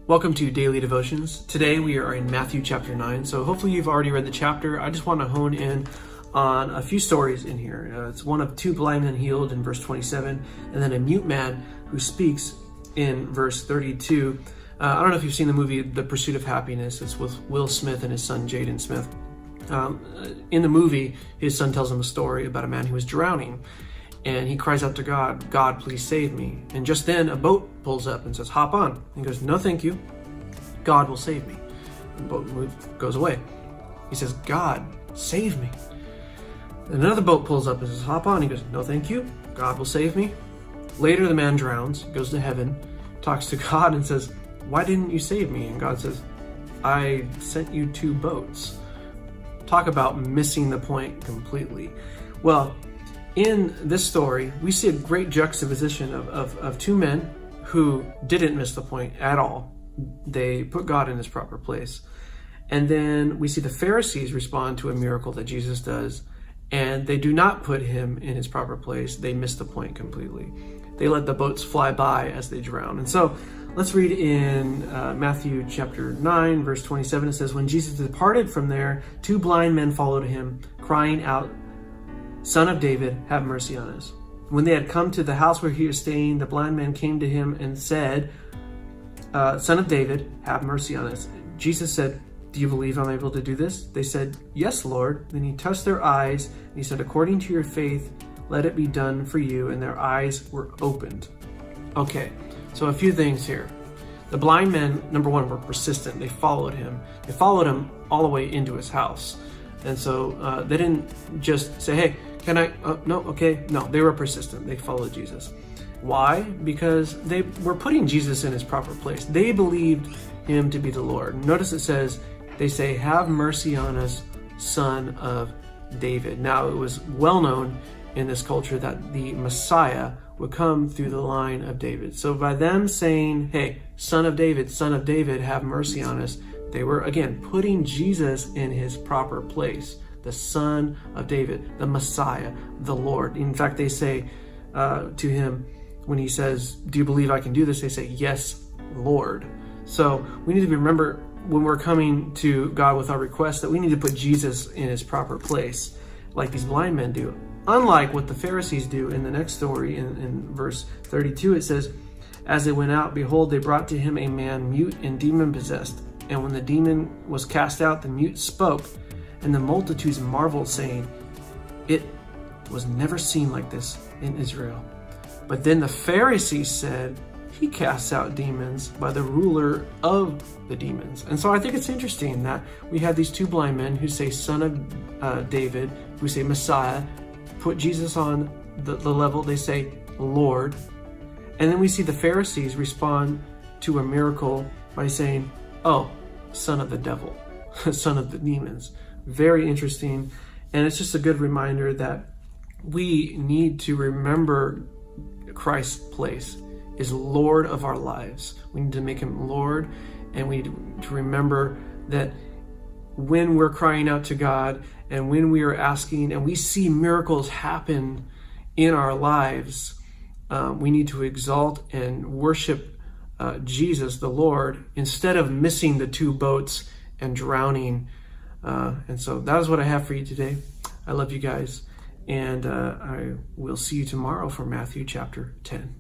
Welcome to Daily Devotions. Today we are in Matthew chapter 9. So hopefully you've already read the chapter. I just want to hone in on a few stories in here. It's one of two blind men healed in verse 27, and then a mute man who speaks in verse 32. I don't know if you've seen the movie The Pursuit of Happiness. It's with Will Smith and his son Jaden Smith. In the movie, his son tells him a story about a man who was drowning. And he cries out to God, "God, please save me." And just then a boat pulls up and says, "Hop on." And he goes, "No, thank you. God will save me." The boat goes away. He says, "God, save me." And another boat pulls up and says, "Hop on." He goes, "No, thank you. God will save me." Later, the man drowns, goes to heaven, talks to God and says, "Why didn't you save me?" And God says, "I sent you two boats." Talk about missing the point completely. Well, in this story, we see a great juxtaposition of two men who didn't miss the point at all. They put God in his proper place. And then we see the Pharisees respond to a miracle that Jesus does, and they do not put him in his proper place. They miss the point completely. They let the boats fly by as they drown. And so let's read in Matthew chapter 9, verse 27. It says, "When Jesus departed from there, two blind men followed him, crying out, 'Son of David, have mercy on us.' When they had come to the house where he was staying, the blind man came to him and said, 'Son of David, have mercy on us.' Jesus said, 'Do you believe I'm able to do this?' They said, 'Yes, Lord.' Then he touched their eyes, and he said, 'According to your faith, let it be done for you.' And their eyes were opened." Okay, so a few things here. The blind men, number one, were persistent. They followed him. They followed him all the way into his house. And so they didn't just say, "Hey, can I?" No, okay. No, they were persistent. They followed Jesus. Why? Because they were putting Jesus in his proper place. They believed him to be the Lord. Notice it says, they say, "Have mercy on us, Son of David." Now, it was well known in this culture that the Messiah would come through the line of David. So by them saying, "Hey, Son of David, have mercy on us," they were, again, putting Jesus in his proper place. The Son of David, the Messiah, the Lord. In fact, they say to him, when he says, "Do you believe I can do this?" They say, "Yes, Lord." So we need to remember when we're coming to God with our requests that we need to put Jesus in his proper place, like these blind men do. Unlike what the Pharisees do in the next story, in verse 32, it says, "As they went out, behold, they brought to him a man mute and demon-possessed. And when the demon was cast out, the mute spoke, and the multitudes marveled, saying, 'It was never seen like this in Israel.' But then the Pharisees said, 'He casts out demons by the ruler of the demons.'" And so I think it's interesting that we have these two blind men who say Son of David, who say Messiah, put Jesus on the level, they say Lord. And then we see the Pharisees respond to a miracle by saying, "Oh, son of the devil," son of the demons. Very interesting. And it's just a good reminder that we need to remember Christ's place is Lord of our lives. We need to make him Lord, and we need to remember that when we're crying out to God and when we are asking and we see miracles happen in our lives, we need to exalt and worship Jesus, the Lord, instead of missing the two boats and drowning. And so that is what I have for you today. I love you guys, and I will see you tomorrow for Matthew chapter 10.